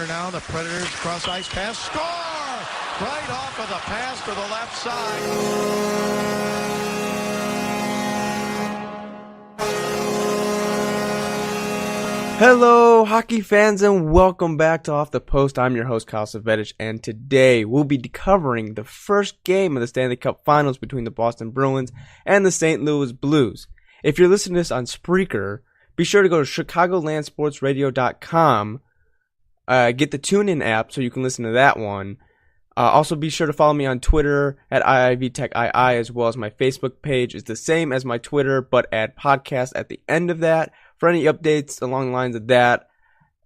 Now the Predators cross ice pass, score! Right off of the pass to the left side. Hello, hockey fans, and welcome back to Off the Post. I'm your host, IIvtechII, and today we'll be covering the first game of the Stanley Cup Finals between the Boston Bruins and the St. Louis Blues. If you're listening to this on Spreaker, be sure to go to ChicagoLandSportsRadio.com. Get the TuneIn app so you can listen to that one. Also, be sure to follow me on Twitter at IIvtechII, as well as my Facebook page is the same as my Twitter, but add podcast at the end of that for any updates along the lines of that.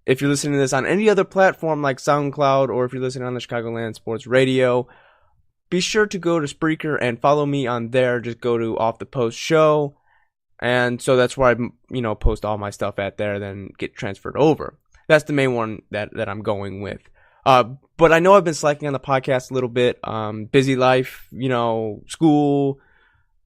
If you're listening to this on any other platform like Soundcloud, or if you're listening on the Chicagoland Sports Radio, be sure to go to Spreaker and follow me on there. Just go to Off the Post Show, and so that's where I post all my stuff at there, then get transferred over. That's the main one that I'm going with. But I know I've been slacking on the podcast a little bit. Busy life, school,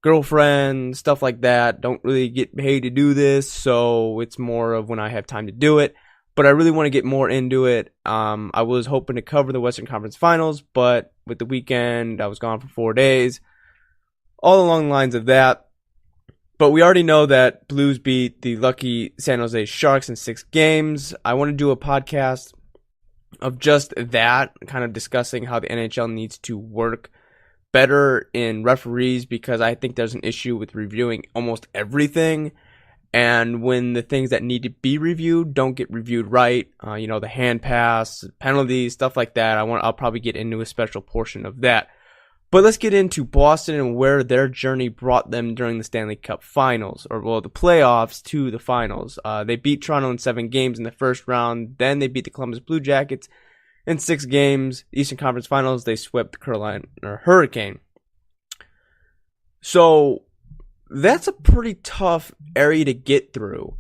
girlfriend, stuff like that. Don't really get paid to do this, so it's more of when I have time to do it. But I really want to get more into it. I was hoping to cover the Western Conference Finals, but with the weekend, I was gone for 4 days. All along the lines of that. But we already know that Blues beat the lucky San Jose Sharks in 6 games. I want to do a podcast of just that, kind of discussing how the NHL needs to work better in referees, because I think there's an issue with reviewing almost everything. And when the things that need to be reviewed don't get reviewed right, the hand pass, penalties, stuff like that, I'll probably get into a special portion of that. But let's get into Boston and where their journey brought them during the Stanley Cup Finals, the playoffs to the Finals. They beat Toronto in 7 games in the first round. Then they beat the Columbus Blue Jackets in 6 games. Eastern Conference Finals, they swept the Carolina Hurricane. So that's a pretty tough area to get through.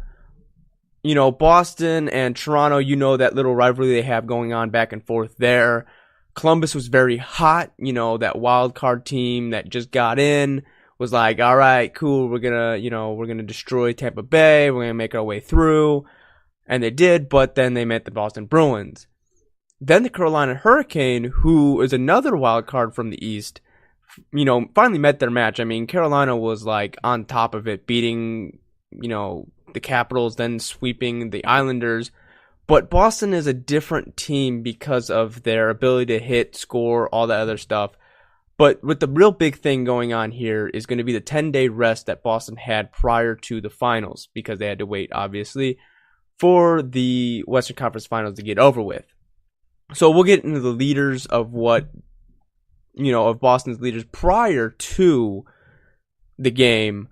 Boston and Toronto, that little rivalry they have going on back and forth there. Columbus was very hot, that wild card team that just got in was like, all right, cool, we're gonna destroy Tampa Bay, we're gonna make our way through, and they did, but then they met the Boston Bruins. Then the Carolina Hurricane, who is another wild card from the East, finally met their match. I mean, Carolina was like on top of it, beating, the Capitals, then sweeping the Islanders. But Boston is a different team because of their ability to hit, score, all that other stuff. But with the real big thing going on here is going to be the 10-day rest that Boston had prior to the finals, because they had to wait, obviously, for the Western Conference Finals to get over with. So we'll get into the leaders of of Boston's leaders prior to the game.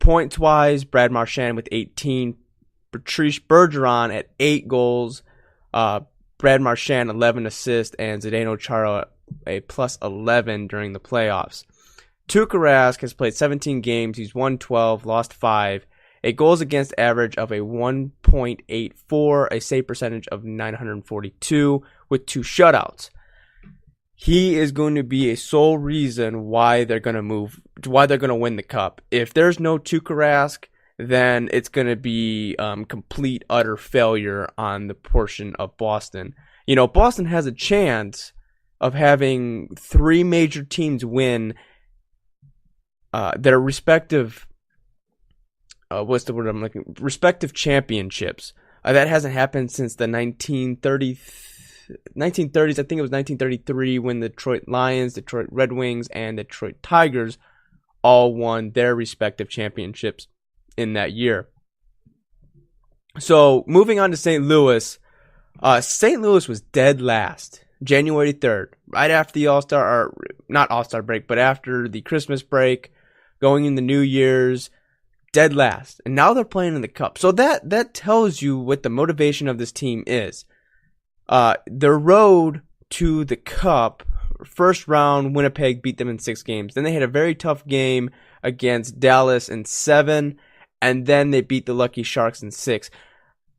Points-wise, Brad Marchand with 18. Patrice Bergeron at 8 goals, Brad Marchand 11 assists, and Zdeno Chara a plus 11 during the playoffs. Tuukka Rask has played 17 games. He's won 12, lost 5, a goals against average of a 1.84, a save percentage of 942 with 2 shutouts. He is going to be a sole reason why they're going to win the cup. If there's no Tuukka Rask, then it's going to be complete, utter failure on the portion of Boston. Boston has a chance of having 3 major teams win their respective, respective championships. That hasn't happened since the 1930s. I think it was 1933 when the Detroit Lions, Detroit Red Wings, and Detroit Tigers all won their respective championships in that year. So moving on to St. Louis. St. Louis was dead last, January 3rd, right after the not All-Star break, but after the Christmas break, going into New Year's, dead last. And now they're playing in the Cup. So that tells you what the motivation of this team is. Their road to the Cup, first round, Winnipeg beat them in 6 games. Then they had a very tough game against Dallas in 7. And then they beat the lucky Sharks in 6.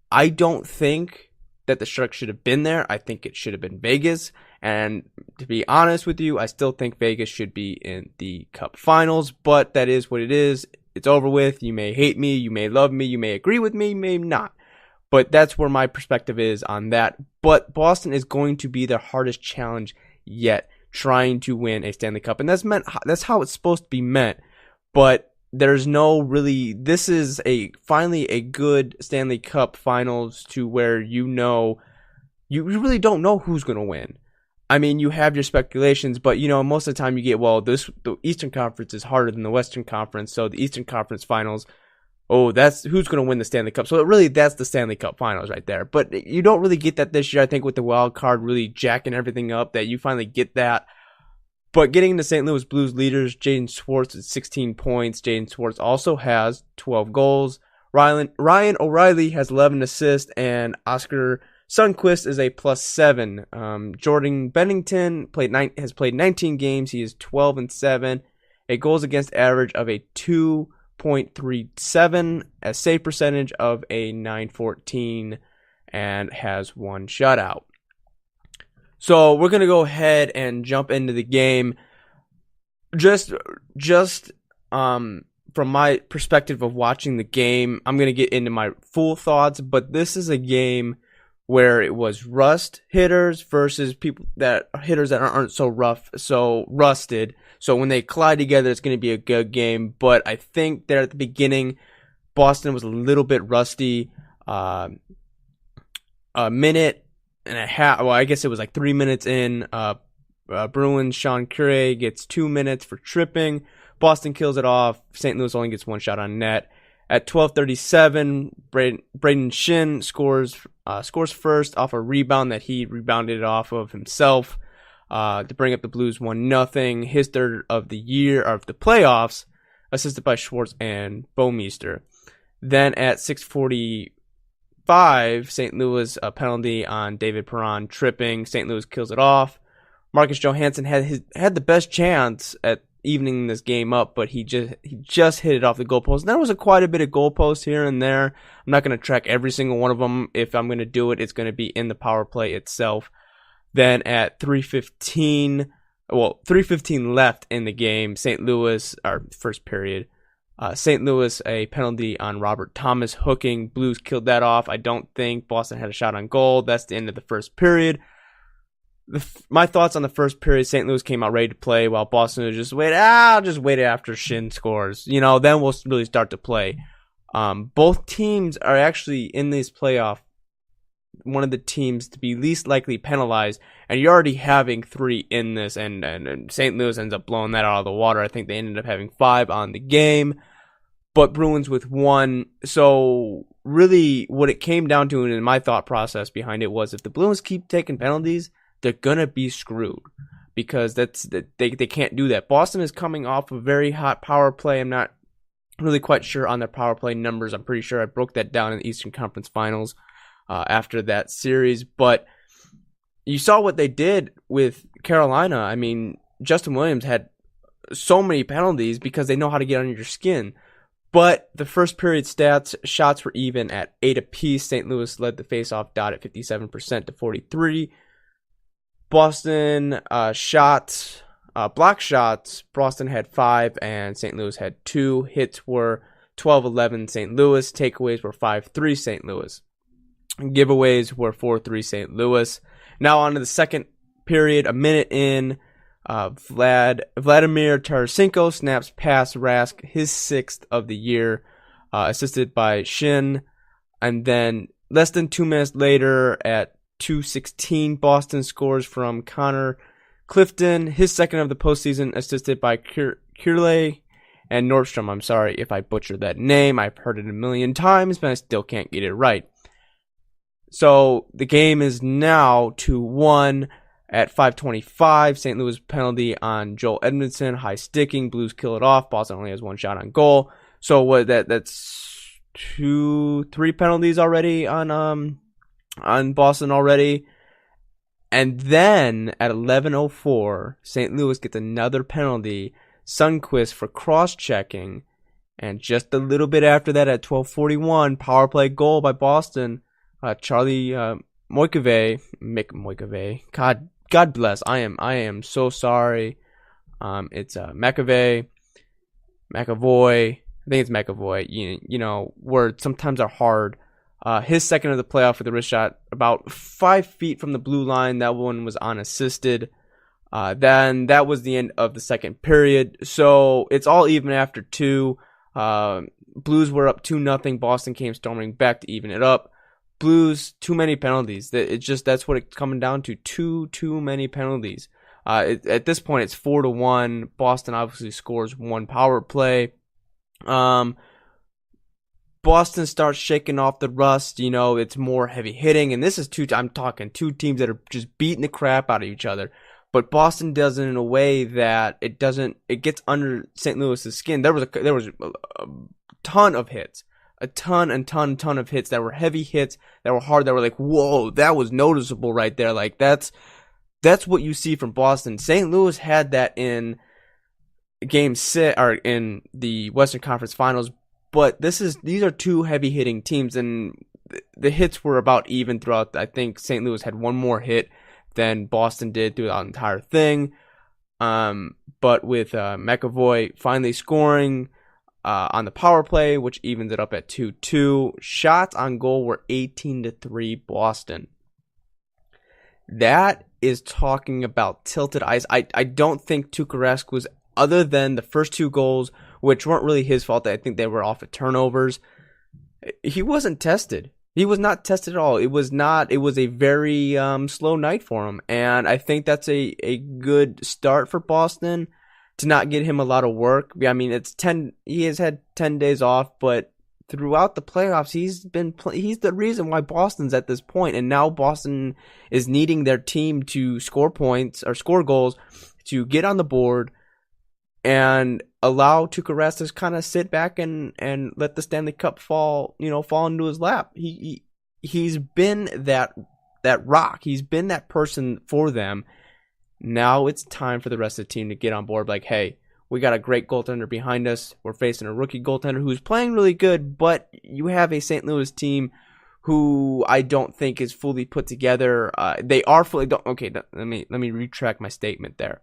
I don't think that the Sharks should have been there. I think it should have been Vegas. And to be honest with you, I still think Vegas should be in the Cup Finals. But that is what it is. It's over with. You may hate me. You may love me. You may agree with me. You may not. But that's where my perspective is on that. But Boston is going to be their hardest challenge yet, trying to win a Stanley Cup. And that's how it's supposed to be meant. But there's no really, this is finally a good Stanley Cup finals to where you really don't know who's going to win. I mean, you have your speculations, but most of the time you get, the Eastern Conference is harder than the Western Conference, so the Eastern Conference finals, that's who's going to win the Stanley Cup. So that's the Stanley Cup finals right there. But you don't really get that this year, I think, with the wild card really jacking everything up, that you finally get that. But getting into St. Louis Blues leaders, Jaden Schwartz at 16 points. Jaden Schwartz also has 12 goals. Ryan O'Reilly has 11 assists, and Oscar Sundqvist is a +7. Jordan Bennington has played 19 games. He is 12-7, a goals against average of a 2.37, a save percentage of a .914, and has 1 shutout. So we're gonna go ahead and jump into the game. Just from my perspective of watching the game, I'm gonna get into my full thoughts. But this is a game where it was rust hitters versus hitters that aren't so rusted. So when they collide together, it's going to be a good game. But I think that at the beginning, Boston was a little bit rusty. A minute and a half. Well, I guess it was like 3 minutes in. Bruins Sean Curry gets 2 minutes for tripping. Boston kills it off. St. Louis only gets 1 shot on net. At 12:37, Braden Shin scores first off a rebound that he rebounded off of himself to bring up the Blues 1-0. His third of the year of the playoffs, assisted by Schwartz and Bouwmeester. Then at 6:45, St. Louis a penalty on David Perron tripping. St. Louis kills it off. Marcus Johansson had the best chance at evening this game up, but he just hit it off the goalpost. And there was quite a bit of goalposts here and there. I'm not going to track every single one of them. If I'm going to do it, it's going to be in the power play itself. Then at 3:15 left in the game, St. Louis, our first period, St. Louis a penalty on Robert Thomas hooking. Blues killed that off. I don't think Boston had a shot on goal. That's the end of the first period. My thoughts on the first period: St. Louis came out ready to play, while Boston was just wait after Shin scores. Then we'll really start to play. Both teams are actually in this playoff one of the teams to be least likely penalized, and you're already having 3 in this, and St. Louis ends up blowing that out of the water. I think they ended up having 5 on the game, but Bruins with 1. So really, what it came down to, and in my thought process behind it, was if the Bruins keep taking penalties, they're gonna be screwed, because they can't do that. Boston is coming off a very hot power play. I'm not really quite sure on their power play numbers. I'm pretty sure I broke that down in the Eastern Conference Finals after that series. But you saw what they did with Carolina. I mean, Justin Williams had so many penalties because they know how to get under your skin. But the first period stats, shots were even at 8 apiece. St. Louis led the faceoff dot at 57% to 43. Boston block shots, Boston had 5 and St. Louis had 2. Hits were 12-11 St. Louis. Takeaways were 5-3 St. Louis. Giveaways were 4-3 St. Louis. Now on to the second period, a minute in, Vladimir Tarasenko snaps past Rask, his 6th of the year, assisted by Shin. And then less than 2 minutes later at 2:16, Boston scores from Connor Clifton, his 2nd of the postseason, assisted by Kirley and Nordstrom. I'm sorry if I butchered that name. I've heard it a million times, but I still can't get it right. So the game is now 2-1 at 5:25. St. Louis penalty on Joel Edmondson, high sticking. Blues kill it off. Boston only has 1 shot on goal. So that's 3 penalties already on Boston already. And then at 11:04, St. Louis gets another penalty, Sundqvist for cross-checking. And just a little bit after that, at 12:41, power play goal by Boston. Charlie Moikove. God bless. I am so sorry. It's McAvoy. I think it's McAvoy. Words sometimes are hard. His second of the playoff with a wrist shot about 5 feet from the blue line. That one was unassisted. Then that was the end of the second period. So it's all even after 2. Blues were up 2-0. Boston came storming back to even it up. Blues, too many penalties. That's what it's coming down to. Too many penalties. At this point, it's 4-1. Boston obviously scores 1 power play. Boston starts shaking off the rust. It's more heavy hitting, and this is I'm talking 2 teams that are just beating the crap out of each other. But Boston does it in a way that it gets under St. Louis's skin. There was a ton of hits. A ton of hits that were heavy hits, that were hard, that were like, whoa, that was noticeable right there. Like, that's what you see from Boston. St. Louis had that in Game 6, or in the Western Conference Finals, but these are 2 heavy hitting teams, and the hits were about even throughout. I think St. Louis had 1 more hit than Boston did throughout the entire thing. But with McAvoy finally scoring on the power play, which evens it up at 2-2. Shots on goal were 18-3 Boston. That is talking about tilted ice. I don't think Tuukka was, other than the first 2 goals, which weren't really his fault. I think they were off of turnovers. He wasn't tested. He was not tested at all. It was a very slow night for him. And I think that's a good start for Boston to not get him a lot of work. I mean, he has had 10 days off, but throughout the playoffs, he's the reason why Boston's at this point. And now Boston is needing their team to score points or score goals to get on the board and allow Tuukka Rask to kind of sit back and let the Stanley Cup fall into his lap. He's been that rock. He's been that person for them. Now it's time for the rest of the team to get on board. Like, hey, we got a great goaltender behind us. We're facing a rookie goaltender who's playing really good, but you have a St. Louis team who I don't think is fully put together. They are fully. Okay, let me retract my statement there.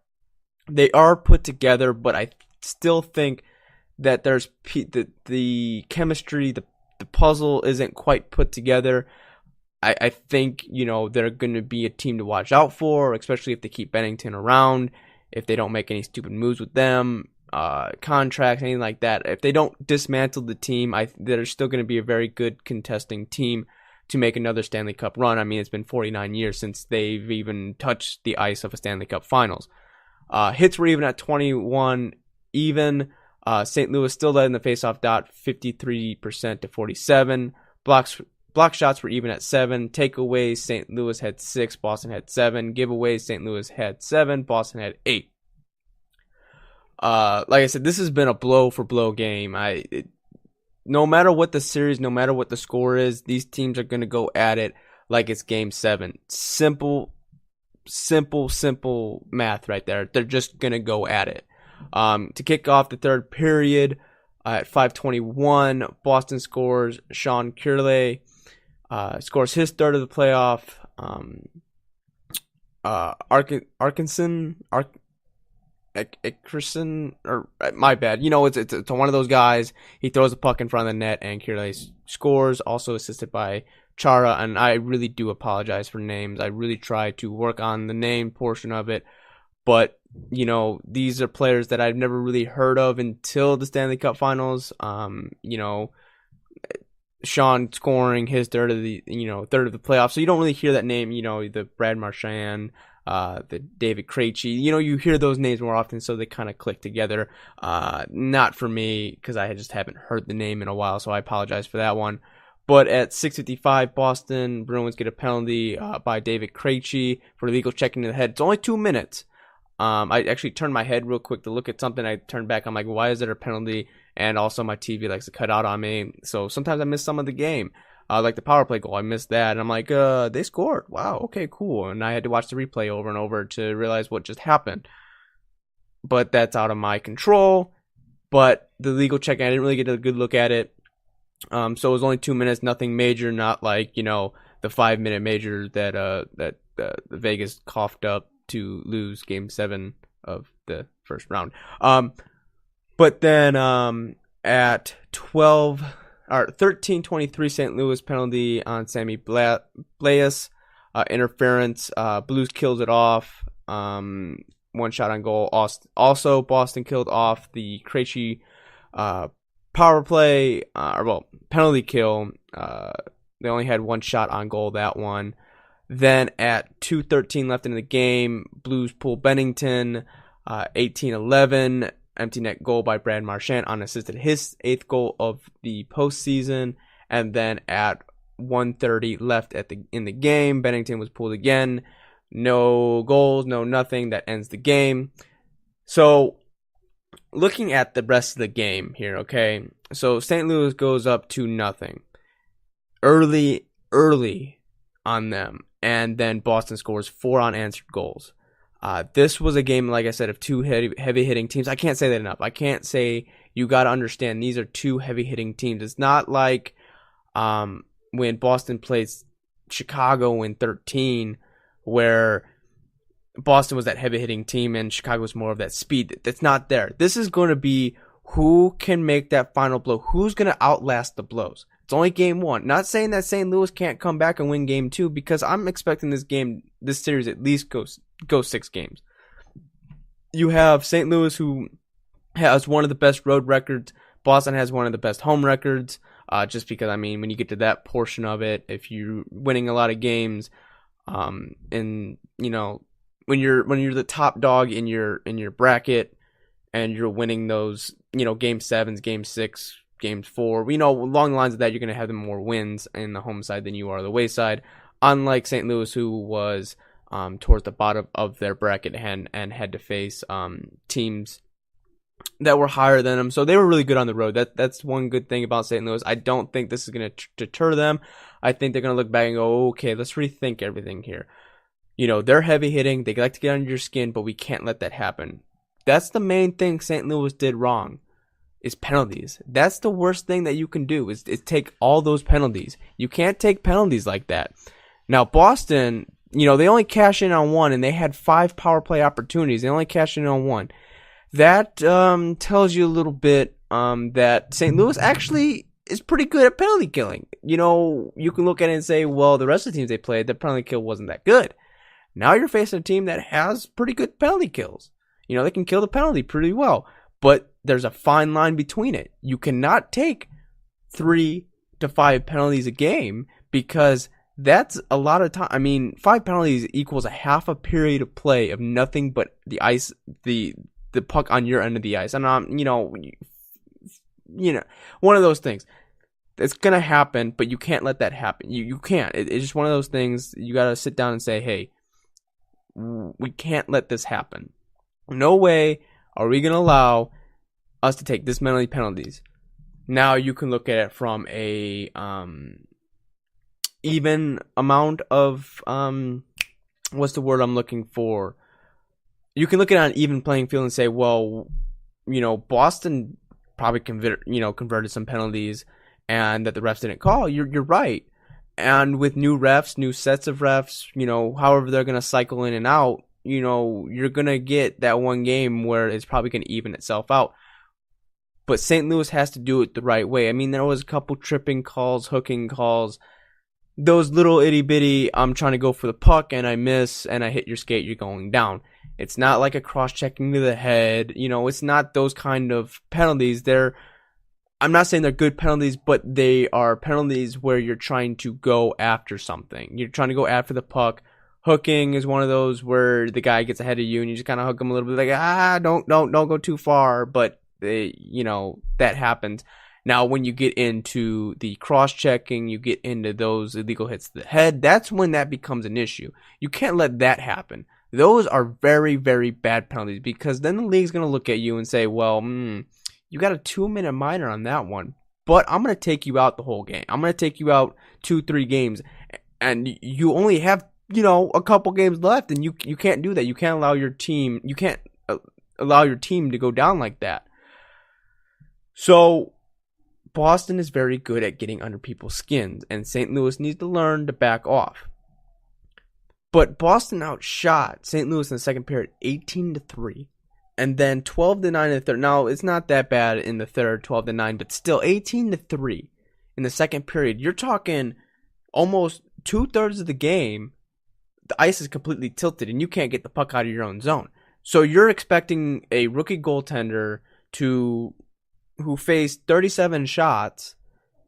They are put together, but I still think that there's the chemistry, the puzzle isn't quite put together. I think, they're going to be a team to watch out for, especially if they keep Bennington around, if they don't make any stupid moves with them, contracts, anything like that. If they don't dismantle the team, they're still going to be a very good contesting team to make another Stanley Cup run. I mean, it's been 49 years since they've even touched the ice of a Stanley Cup Finals. Hits were even at 21 even. St. Louis still led in the faceoff dot, 53% to 47. Block shots were even at 7. Takeaways, St. Louis had 6. Boston had 7. Giveaways, St. Louis had 7. Boston had 8. Like I said, this has been a blow-for-blow game. No matter what the series, no matter what the score is, these teams are going to go at it like it's Game 7. Simple math right there. They're just going to go at it. To kick off the third period at 5:21, Boston scores. Sean Curley scores his third of the playoff. Arkinson, or my bad. It's one of those guys. He throws the puck in front of the net, and Curley scores. Also assisted by Chara, and I really do apologize for names. I really try to work on the name portion of it. But, these are players that I've never really heard of until the Stanley Cup Finals. Sean scoring his third of the playoffs. So you don't really hear that name, the Brad Marchand, the David Krejci. You hear those names more often, so they kind of click together. Not for me, because I just haven't heard the name in a while, so I apologize for that one. But at 6:55, Boston Bruins get a penalty by David Krejci for illegal checking in the head. It's only 2 minutes. I actually turned my head real quick to look at something. I turned back. I'm like, why is there a penalty? And also my TV likes to cut out on me. So sometimes I miss some of the game. Like the power play goal, I missed that. And I'm like, they scored. Wow, okay, cool. And I had to watch the replay over and over to realize what just happened. But that's out of my control. But the legal check, I didn't really get a good look at it. So it was only 2 minutes, nothing major, not like, the 5-minute major that Vegas coughed up to lose Game 7 of the first round. But then at 12 or 13-23 St. Louis penalty on Sammy Blais. Interference. Blues kills it off. One shot on goal. Also, Boston killed off the Krejci power play, penalty kill. They only had one shot on goal, that one. Then at 2:13 left in the game, Blues pull Bennington, 18-11, empty net goal by Brad Marchand, unassisted, his 8th goal of the postseason. And then at 1:30 left in the game, Bennington was pulled again. No goals, no nothing. That ends the game. So, looking at the rest of the game here, okay? So, St. Louis goes up 2-0. Early on them. And then Boston scores 4 unanswered goals. This was a game, like I said, of 2 heavy-hitting teams. I can't say that enough. I can't say, you got to understand, these are 2 heavy-hitting teams. It's not like when Boston plays Chicago in 13, where Boston was that heavy-hitting team and Chicago was more of that speed. That's not there. This is going to be who can make that final blow. Who's going to outlast the blows. It's only game 1. Not saying that St. Louis can't come back and win game 2, because I'm expecting this series at least go 6 games. You have St. Louis, who has one of the best road records. Boston has one of the best home records. Just because, I mean, when you get to that portion of it, if you're winning a lot of games, and you know, when you're the top dog in your bracket, and you're winning those, you know, game 7s, game 6, games 4, you know, along the lines of that, you're going to have them more wins in the home side than you are the away side. Unlike St. Louis, who was towards the bottom of their bracket and had to face teams that were higher than them. So they were really good on the road. That's one good thing about St. Louis. I don't think this is going to deter them. I think they're going to look back and go, okay, let's rethink everything here. You know, they're heavy hitting. They like to get under your skin, but we can't let that happen. That's the main thing St. Louis did wrong, is penalties. That's the worst thing that you can do, is take all those penalties. You can't take penalties like that. Now, Boston, you know, they only cashed in on 1, and they had 5 power play opportunities. They only cashed in on 1. That tells you a little bit that St. Louis actually is pretty good at penalty killing. You know, you can look at it and say, well, the rest of the teams they played, the penalty kill wasn't that good. Now you're facing a team that has pretty good penalty kills. You know, they can kill the penalty pretty well. But there's a fine line between it. You cannot take 3 to 5 penalties a game, because that's a lot of time. I mean, 5 penalties equals a half a period of play of nothing but the ice, the puck on your end of the ice. And you know, one of those things. It's gonna happen, but you can't let that happen. You can't. It's just one of those things. You gotta sit down and say, hey, we can't let this happen. No way are we gonna allow us to take this many penalties. Now you can look at it from a even amount of what's the word I'm looking for? You can look at it on an even playing field and say, well, you know, Boston probably converted some penalties, and that the refs didn't call. You're right. And with new refs, new sets of refs, you know, however they're gonna cycle in and out, you know, you're gonna get that one game where it's probably gonna even itself out. But St. Louis has to do it the right way. I mean, there was a couple tripping calls, hooking calls, those little itty bitty, I'm trying to go for the puck and I miss and I hit your skate, you're going down. It's not like a cross-checking to the head. You know, it's not those kind of penalties. I'm not saying they're good penalties, but they are penalties where you're trying to go after something. You're trying to go after the puck. Hooking is one of those where the guy gets ahead of you and you just kind of hook him a little bit, like, don't go too far. But you know, that happens. Now, when you get into the cross-checking, you get into those illegal hits to the head, that's when that becomes an issue. You can't let that happen. Those are very, very bad penalties, because then the league's going to look at you and say, well, you got a 2-minute minor on that one, but I'm going to take you out the whole game. I'm going to take you out 2-3 games, and you only have, you know, a couple games left, and you can't do that. You can't allow your team, to go down like that. So Boston is very good at getting under people's skins, and St. Louis needs to learn to back off. But Boston outshot St. Louis in the second period 18-3, and then 12-9 in the third. Now, it's not that bad in the third, 12-9, but still 18-3. in the second period. You're talking almost 2/3 of the game, the ice is completely tilted and you can't get the puck out of your own zone. So you're expecting a rookie goaltender who faced 37 shots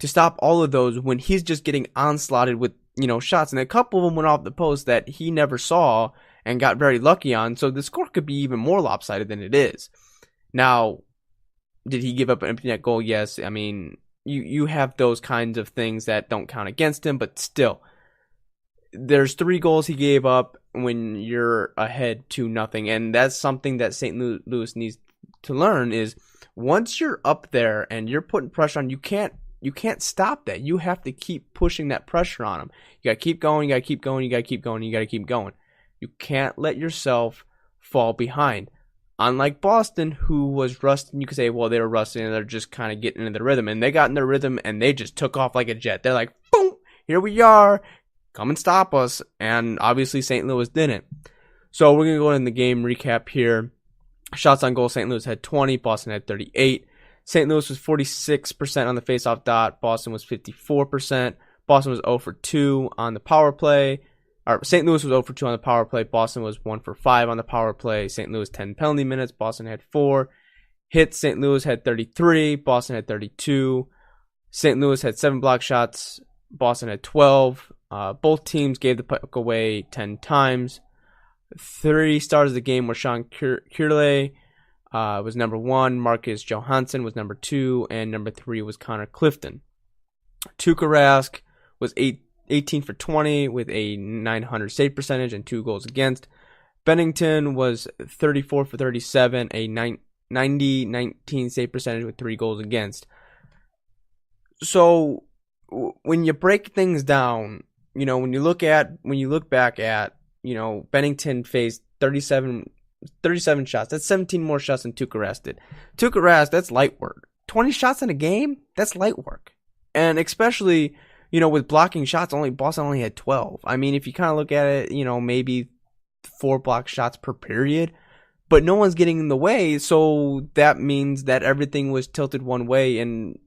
to stop all of those when he's just getting onslaughted with, shots. And a couple of them went off the post that he never saw and got very lucky on. So the score could be even more lopsided than it is. Now, did he give up an empty net goal? Yes. I mean, you have those kinds of things that don't count against him, but still, there's 3 goals he gave up when you're ahead 2-0, and that's something that St. Louis needs to learn is once you're up there and you're putting pressure on, you can't stop that. You have to keep pushing that pressure on them. You got to keep going, you got to keep going, you got to keep going, you got to keep going. You can't let yourself fall behind. Unlike Boston, who was rusting, you could say, well, they were rusting and they're just kind of getting into the rhythm, and they got in their rhythm and they just took off like a jet. They're like, boom, here we are. Come and stop us. And obviously St. Louis didn't. So we're going to go in the game recap here. Shots on goal, St. Louis had 20. Boston had 38. St. Louis was 46% on the faceoff dot. Boston was 54%. Boston was 0 for 2 on the power play. St. Louis was 0 for 2 on the power play. Boston was 1 for 5 on the power play. St. Louis 10 penalty minutes. Boston had 4. Hits, St. Louis had 33. Boston had 32. St. Louis had 7 block shots. Boston had 12. Both teams gave the puck away 10 times. 3 stars of the game were Sean Kirley was number 1. Marcus Johansson was number 2. And number 3 was Connor Clifton. Tuukka Rask was 18 for 20 with a .900 save percentage and 2 goals against. Bennington was 34 for 37, a .90-19 save percentage with 3 goals against. So when you break things down, when you look back at, Bennington faced 37 shots. That's 17 more shots than Tuukka Rask did. Tuukka Rask, that's light work. 20 shots in a game, that's light work. And especially, with blocking shots, Boston only had 12. I mean, if you kind of look at it, maybe 4 block shots per period, but no one's getting in the way. So that means that everything was tilted one way. And,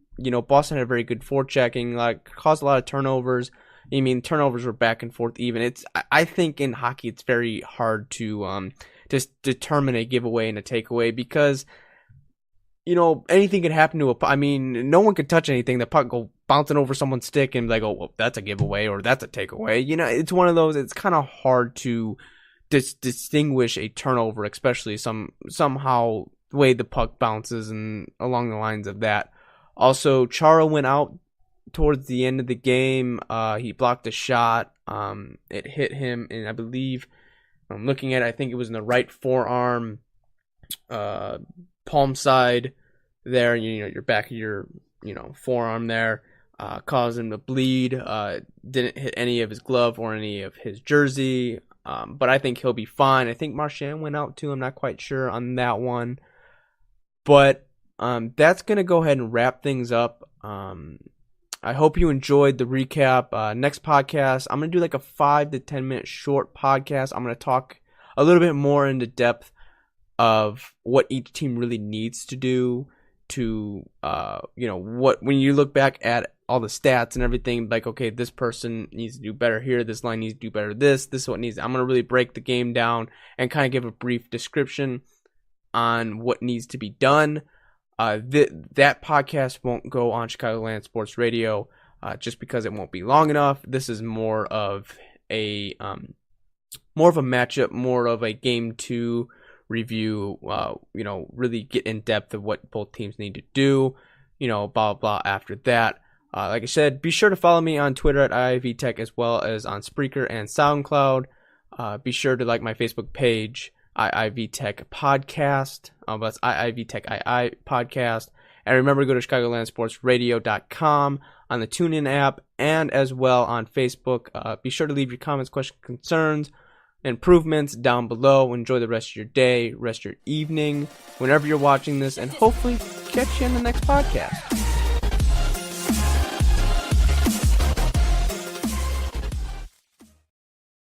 Boston had very good forechecking, caused a lot of turnovers. I mean, turnovers were back and forth even. I think in hockey, it's very hard to just determine a giveaway and a takeaway because, anything could happen to no one could touch anything. The puck go bouncing over someone's stick and be like, oh, well, that's a giveaway or that's a takeaway. It's one of those, it's kind of hard to distinguish a turnover, especially somehow the way the puck bounces and along the lines of that. Also, Chara went out towards the end of the game. He blocked a shot. It hit him, and I believe, I'm looking at it, I think it was in the right forearm, palm side there, your back of your, forearm there, caused him to bleed. Didn't hit any of his glove or any of his jersey, but I think he'll be fine. I think Marchand went out too. I'm not quite sure on that one, but that's going to go ahead and wrap things up. I hope you enjoyed the recap. Next podcast, I'm going to do like a 5 to 10 minute short podcast. I'm going to talk a little bit more into depth of what each team really needs to do to, when you look back at all the stats and everything, like, okay, this person needs to do better here. This line needs to do better. This is what needs. I'm going to really break the game down and kind of give a brief description on what needs to be done. That podcast won't go on Chicagoland Sports Radio just because it won't be long enough. This is more of a matchup, more of a game 2 review. Really get in depth of what both teams need to do. Blah blah. After that, like I said, be sure to follow me on Twitter at IIvtech as well as on Spreaker and SoundCloud. Be sure to like my Facebook page, IIvtech Podcast. That's IIvtechII Podcast. And remember to go to ChicagolandSportsRadio.com on the TuneIn app and as well on Facebook. Be sure to leave your comments, questions, concerns, improvements down below. Enjoy the rest of your day, rest of your evening, whenever you're watching this, and hopefully catch you in the next podcast.